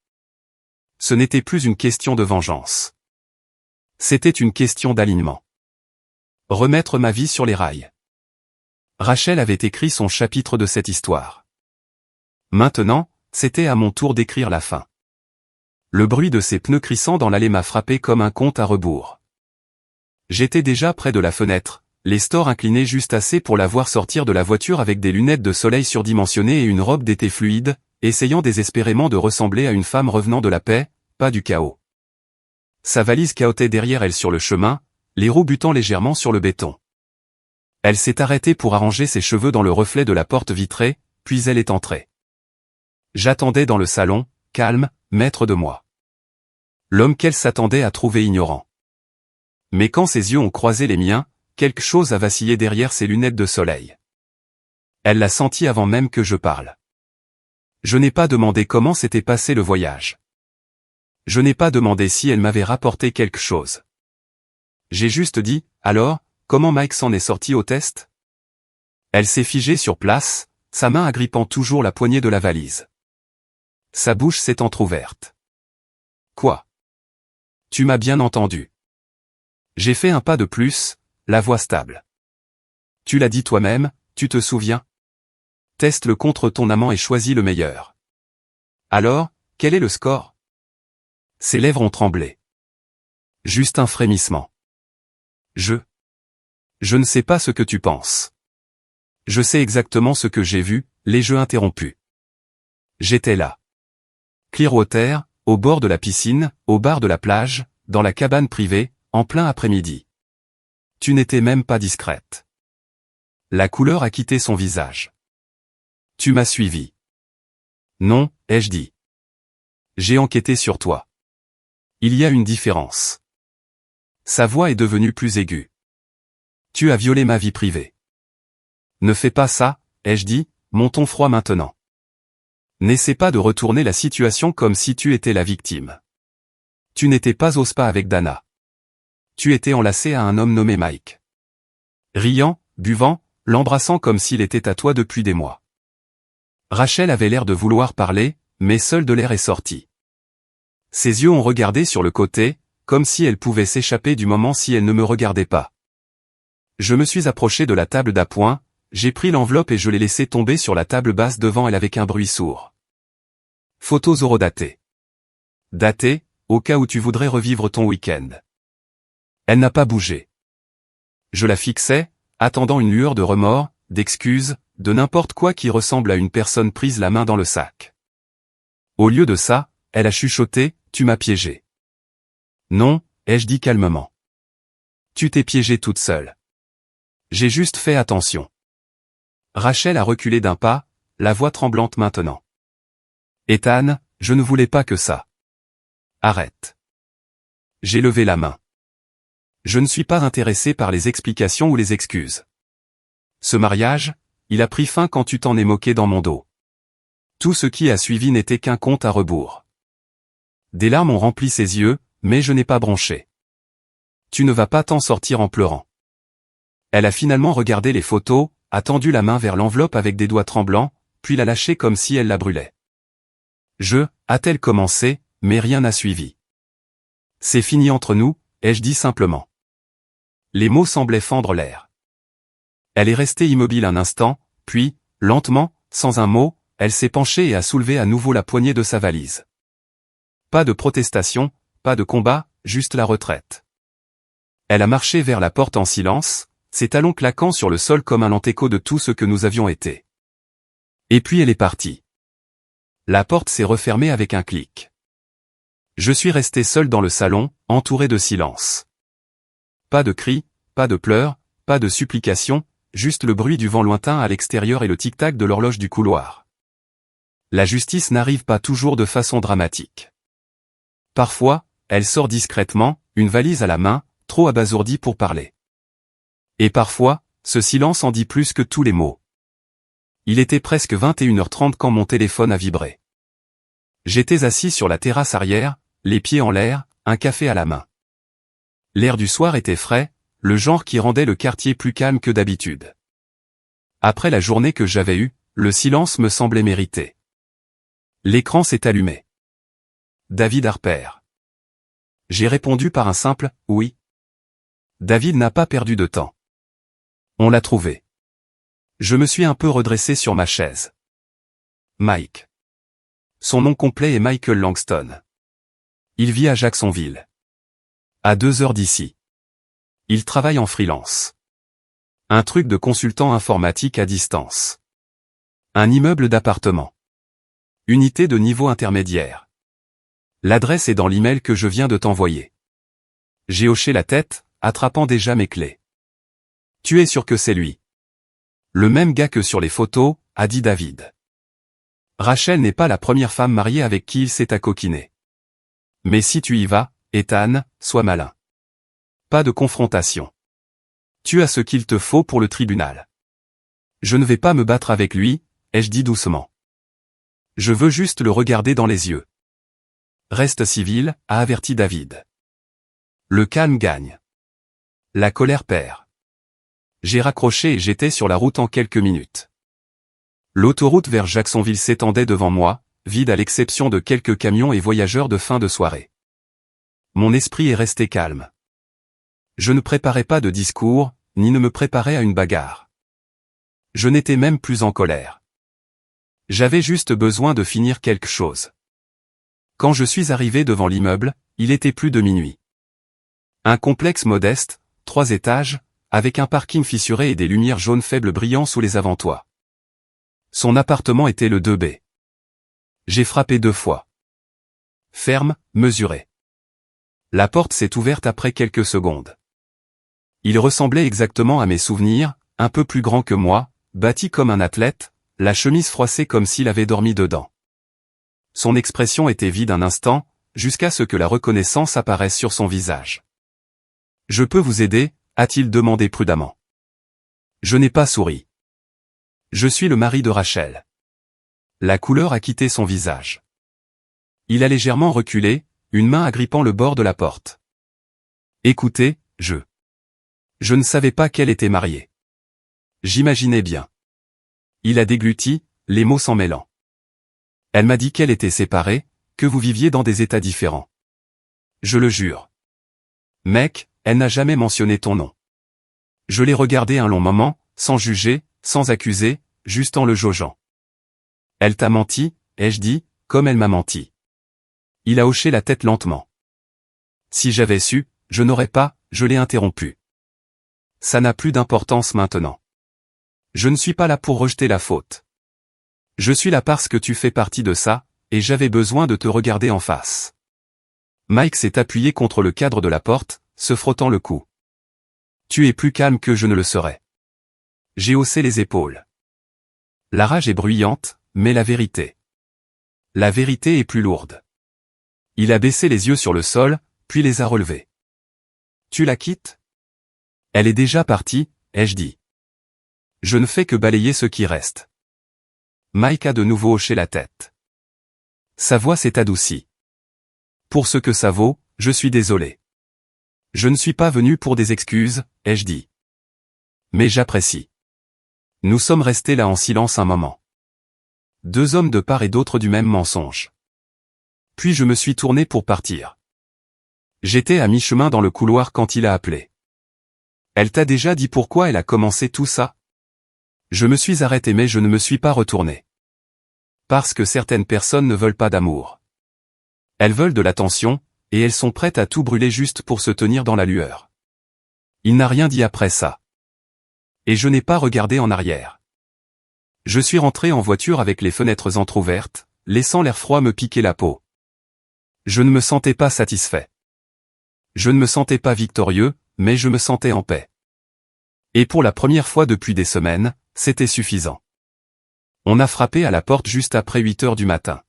Ce n'était plus une question de vengeance. C'était une question d'alignement. Remettre ma vie sur les rails. Rachel avait écrit son chapitre de cette histoire. Maintenant, c'était à mon tour d'écrire la fin. Le bruit de ses pneus crissant dans l'allée m'a frappé comme un compte à rebours. J'étais déjà près de la fenêtre, les stores inclinés juste assez pour la voir sortir de la voiture avec des lunettes de soleil surdimensionnées et une robe d'été fluide, essayant désespérément de ressembler à une femme revenant de la paix, pas du chaos. Sa valise cahotait derrière elle sur le chemin, les roues butant légèrement sur le béton. Elle s'est arrêtée pour arranger ses cheveux dans le reflet de la porte vitrée, puis elle est entrée. J'attendais dans le salon, calme, maître de moi. L'homme qu'elle s'attendait à trouver ignorant. Mais quand ses yeux ont croisé les miens, quelque chose a vacillé derrière ses lunettes de soleil. Elle l'a senti avant même que je parle. Je n'ai pas demandé comment s'était passé le voyage. Je n'ai pas demandé si elle m'avait rapporté quelque chose. J'ai juste dit, alors, comment Mike s'en est sorti au test? Elle s'est figée sur place, sa main agrippant toujours la poignée de la valise. Sa bouche s'est entr'ouverte. Quoi? Tu m'as bien entendu. J'ai fait un pas de plus, la voix stable. Tu l'as dit toi-même, tu te souviens? Teste-le contre ton amant et choisis le meilleur. Alors, quel est le score? Ses lèvres ont tremblé. Juste un frémissement. Je ne sais pas ce que tu penses. Je sais exactement ce que j'ai vu, les jeux interrompus. J'étais là. Clearwater, au bord de la piscine, au bar de la plage, dans la cabane privée, en plein après-midi. Tu n'étais même pas discrète. La couleur a quitté son visage. Tu m'as suivi. Non, ai-je dit. J'ai enquêté sur toi. Il y a une différence. Sa voix est devenue plus aiguë. Tu as violé ma vie privée. Ne fais pas ça, ai-je dit, mon ton froid maintenant. N'essaie pas de retourner la situation comme si tu étais la victime. Tu n'étais pas au spa avec Dana. Tu étais enlacé à un homme nommé Mike. Riant, buvant, l'embrassant comme s'il était à toi depuis des mois. Rachel avait l'air de vouloir parler, mais seul de l'air est sorti. Ses yeux ont regardé sur le côté, comme si elle pouvait s'échapper du moment si elle ne me regardait pas. Je me suis approché de la table d'appoint, j'ai pris l'enveloppe et je l'ai laissée tomber sur la table basse devant elle avec un bruit sourd. Photos horodatées. Datées, au cas où tu voudrais revivre ton week-end. Elle n'a pas bougé. Je la fixais, attendant une lueur de remords, d'excuses, de n'importe quoi qui ressemble à une personne prise la main dans le sac. Au lieu de ça, elle a chuchoté, tu m'as piégé. Non, ai-je dit calmement. Tu t'es piégée toute seule. J'ai juste fait attention. Rachel a reculé d'un pas, la voix tremblante maintenant. Ethan, je ne voulais pas que ça. Arrête. J'ai levé la main. Je ne suis pas intéressé par les explications ou les excuses. Ce mariage, il a pris fin quand tu t'en es moqué dans mon dos. Tout ce qui a suivi n'était qu'un compte à rebours. Des larmes ont rempli ses yeux, mais je n'ai pas bronché. Tu ne vas pas t'en sortir en pleurant. Elle a finalement regardé les photos, a tendu la main vers l'enveloppe avec des doigts tremblants, puis l'a lâchée comme si elle la brûlait. A-t-elle commencé, mais rien n'a suivi. C'est fini entre nous, ai-je dit simplement. Les mots semblaient fendre l'air. Elle est restée immobile un instant, puis, lentement, sans un mot, elle s'est penchée et a soulevé à nouveau la poignée de sa valise. Pas de protestation, pas de combat, juste la retraite. Elle a marché vers la porte en silence, ses talons claquant sur le sol comme un lent écho de tout ce que nous avions été. Et puis elle est partie. La porte s'est refermée avec un clic. Je suis resté seul dans le salon, entouré de silence. Pas de cris, pas de pleurs, pas de supplications, juste le bruit du vent lointain à l'extérieur et le tic-tac de l'horloge du couloir. La justice n'arrive pas toujours de façon dramatique. Parfois, elle sort discrètement, une valise à la main, trop abasourdie pour parler. Et parfois, ce silence en dit plus que tous les mots. Il était presque 21h30 quand mon téléphone a vibré. J'étais assis sur la terrasse arrière, les pieds en l'air, un café à la main. L'air du soir était frais, le genre qui rendait le quartier plus calme que d'habitude. Après la journée que j'avais eue, le silence me semblait mérité. L'écran s'est allumé. David Harper. J'ai répondu par un simple « oui ». David n'a pas perdu de temps. On l'a trouvé. Je me suis un peu redressé sur ma chaise. Mike. Son nom complet est Michael Langston. Il vit à Jacksonville. À 2 heures d'ici. Il travaille en freelance. Un truc de consultant informatique à distance. Un immeuble d'appartement. Unité de niveau intermédiaire. L'adresse est dans l'email que je viens de t'envoyer. J'ai hoché la tête, attrapant déjà mes clés. Tu es sûr que c'est lui? Le même gars que sur les photos, a dit David. Rachel n'est pas la première femme mariée avec qui il s'est accoquiné. Mais si tu y vas, Ethan, sois malin. Pas de confrontation. Tu as ce qu'il te faut pour le tribunal. Je ne vais pas me battre avec lui, ai-je dit doucement. Je veux juste le regarder dans les yeux. Reste civil, a averti David. Le calme gagne. La colère perd. J'ai raccroché et j'étais sur la route en quelques minutes. L'autoroute vers Jacksonville s'étendait devant moi, vide à l'exception de quelques camions et voyageurs de fin de soirée. Mon esprit est resté calme. Je ne préparais pas de discours, ni ne me préparais à une bagarre. Je n'étais même plus en colère. J'avais juste besoin de finir quelque chose. Quand je suis arrivé devant l'immeuble, il était plus de minuit. Un complexe modeste, 3 étages, avec un parking fissuré et des lumières jaunes faibles brillant sous les avant-toits. Son appartement était le 2B. J'ai frappé 2 fois. Ferme, mesuré. La porte s'est ouverte après quelques secondes. Il ressemblait exactement à mes souvenirs, un peu plus grand que moi, bâti comme un athlète, la chemise froissée comme s'il avait dormi dedans. Son expression était vide un instant, jusqu'à ce que la reconnaissance apparaisse sur son visage. « Je peux vous aider ?» a-t-il demandé prudemment. Je n'ai pas souri. Je suis le mari de Rachel. La couleur a quitté son visage. Il a légèrement reculé, une main agrippant le bord de la porte. Écoutez, je ne savais pas qu'elle était mariée. J'imaginais bien. Il a dégluti, les mots s'en mêlant. Elle m'a dit qu'elle était séparée, que vous viviez dans des états différents. Je le jure. Mec, elle n'a jamais mentionné ton nom. Je l'ai regardé un long moment, sans juger, sans accuser, juste en le jaugeant. Elle t'a menti, ai-je dit, comme elle m'a menti. Il a hoché la tête lentement. Si j'avais su, je n'aurais pas, je l'ai interrompu. Ça n'a plus d'importance maintenant. Je ne suis pas là pour rejeter la faute. Je suis là parce que tu fais partie de ça, et j'avais besoin de te regarder en face. Mike s'est appuyé contre le cadre de la porte, se frottant le cou. Tu es plus calme que je ne le serais. J'ai haussé les épaules. La rage est bruyante, mais la vérité est plus lourde. Il a baissé les yeux sur le sol, puis les a relevés. Tu la quittes ? Elle est déjà partie, ai-je dit. Je ne fais que balayer ce qui reste. Mike a de nouveau hoché la tête. Sa voix s'est adoucie. Pour ce que ça vaut, je suis désolé. Je ne suis pas venu pour des excuses, ai-je dit. Mais j'apprécie. Nous sommes restés là en silence un moment. 2 hommes de part et d'autre du même mensonge. Puis je me suis tourné pour partir. J'étais à mi-chemin dans le couloir quand il a appelé. Elle t'a déjà dit pourquoi elle a commencé tout ça ? Je me suis arrêté mais je ne me suis pas retourné. Parce que certaines personnes ne veulent pas d'amour. Elles veulent de l'attention, et elles sont prêtes à tout brûler juste pour se tenir dans la lueur. Il n'a rien dit après ça. Et je n'ai pas regardé en arrière. Je suis rentré en voiture avec les fenêtres entr'ouvertes, laissant l'air froid me piquer la peau. Je ne me sentais pas satisfait. Je ne me sentais pas victorieux, mais je me sentais en paix. Et pour la première fois depuis des semaines, c'était suffisant. On a frappé à la porte juste après 8 heures du matin.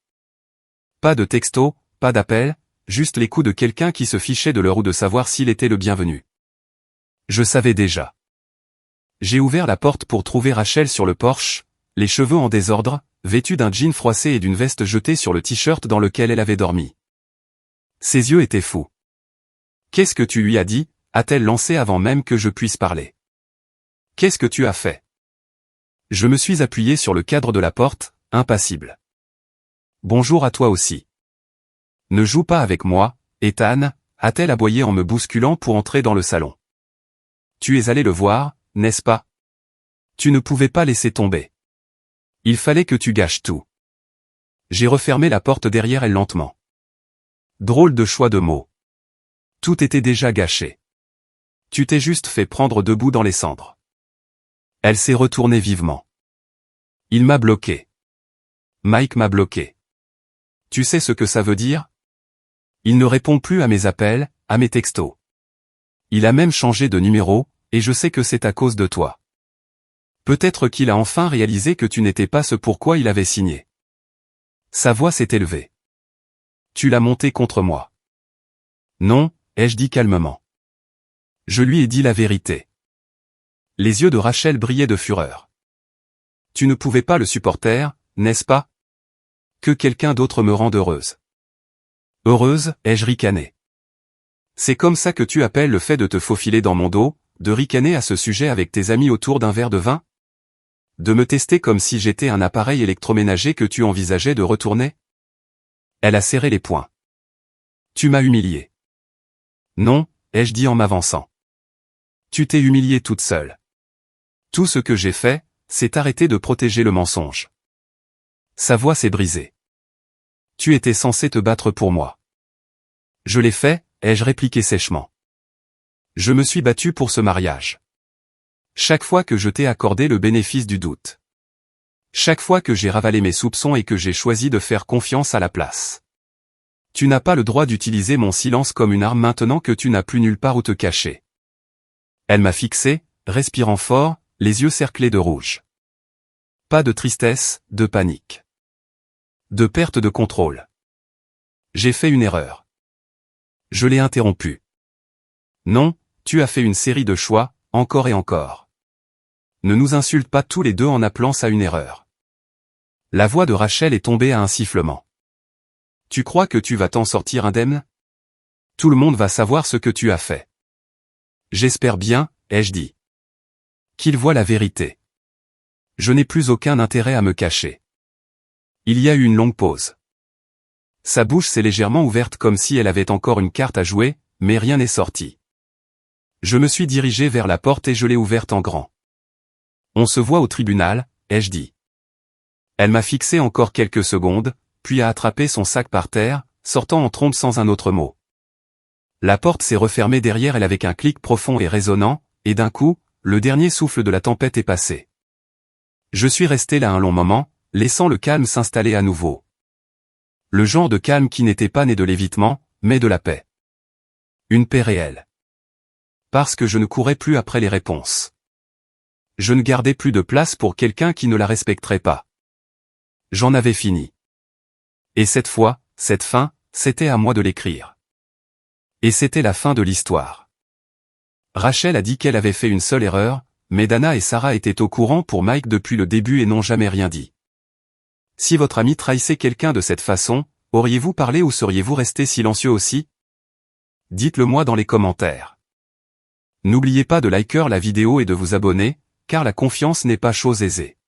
Pas de texto, pas d'appel, juste les coups de quelqu'un qui se fichait de l'heure ou de savoir s'il était le bienvenu. Je savais déjà. J'ai ouvert la porte pour trouver Rachel sur le porche, les cheveux en désordre, vêtue d'un jean froissé et d'une veste jetée sur le t-shirt dans lequel elle avait dormi. Ses yeux étaient fous. « Qu'est-ce que tu lui as dit ?» a-t-elle lancé avant même que je puisse parler. « Qu'est-ce que tu as fait ?» Je me suis appuyé sur le cadre de la porte, impassible. « Bonjour à toi aussi. »« Ne joue pas avec moi, Ethan » a-t-elle aboyé en me bousculant pour entrer dans le salon. « Tu es allé le voir, n'est-ce pas ? Tu ne pouvais pas laisser tomber. Il fallait que tu gâches tout. » J'ai refermé la porte derrière elle lentement. Drôle de choix de mots. Tout était déjà gâché. Tu t'es juste fait prendre debout dans les cendres. Elle s'est retournée vivement. Il m'a bloqué. Mike m'a bloqué. Tu sais ce que ça veut dire ? Il ne répond plus à mes appels, à mes textos. Il a même changé de numéro, et je sais que c'est à cause de toi. Peut-être qu'il a enfin réalisé que tu n'étais pas ce pourquoi il avait signé. Sa voix s'est élevée. Tu l'as monté contre moi. Non, ai-je dit calmement. Je lui ai dit la vérité. Les yeux de Rachel brillaient de fureur. Tu ne pouvais pas le supporter, n'est-ce pas ? Que quelqu'un d'autre me rende heureuse. Heureuse, ai-je ricané. C'est comme ça que tu appelles le fait de te faufiler dans mon dos, de ricaner à ce sujet avec tes amis autour d'un verre de vin ? de me tester comme si j'étais un appareil électroménager que tu envisageais de retourner? Elle a serré les poings. Tu m'as humilié. Non, ai-je dit en m'avançant. Tu t'es humiliée toute seule. Tout ce que j'ai fait, c'est arrêter de protéger le mensonge. Sa voix s'est brisée. Tu étais censé te battre pour moi. Je l'ai fait, ai-je répliqué sèchement. Je me suis battu pour ce mariage. Chaque fois que je t'ai accordé le bénéfice du doute. Chaque fois que j'ai ravalé mes soupçons et que j'ai choisi de faire confiance à la place. Tu n'as pas le droit d'utiliser mon silence comme une arme maintenant que tu n'as plus nulle part où te cacher. Elle m'a fixé, respirant fort, les yeux cerclés de rouge. Pas de tristesse, de panique. De perte de contrôle. J'ai fait une erreur. Je l'ai interrompu. Non, tu as fait une série de choix, encore et encore. Ne nous insulte pas tous les deux en appelant ça une erreur. La voix de Rachel est tombée à un sifflement. Tu crois que tu vas t'en sortir indemne? Tout le monde va savoir ce que tu as fait. J'espère bien, ai-je dit. Qu'il voit la vérité. Je n'ai plus aucun intérêt à me cacher. Il y a eu une longue pause. Sa bouche s'est légèrement ouverte comme si elle avait encore une carte à jouer, mais rien n'est sorti. Je me suis dirigé vers la porte et je l'ai ouverte en grand. On se voit au tribunal, ai-je dit. Elle m'a fixé encore quelques secondes, puis a attrapé son sac par terre, sortant en trombe sans un autre mot. La porte s'est refermée derrière elle avec un clic profond et résonnant, et d'un coup, le dernier souffle de la tempête est passé. Je suis resté là un long moment, laissant le calme s'installer à nouveau. Le genre de calme qui n'était pas né de l'évitement, mais de la paix. Une paix réelle. Parce que je ne courais plus après les réponses. Je ne gardais plus de place pour quelqu'un qui ne la respecterait pas. J'en avais fini. Et cette fois, cette fin, c'était à moi de l'écrire. Et c'était la fin de l'histoire. Rachel a dit qu'elle avait fait une seule erreur, mais Dana et Sarah étaient au courant pour Mike depuis le début et n'ont jamais rien dit. Si votre ami trahissait quelqu'un de cette façon, auriez-vous parlé ou seriez-vous resté silencieux aussi? Dites-le moi dans les commentaires. N'oubliez pas de liker la vidéo et de vous abonner, car la confiance n'est pas chose aisée.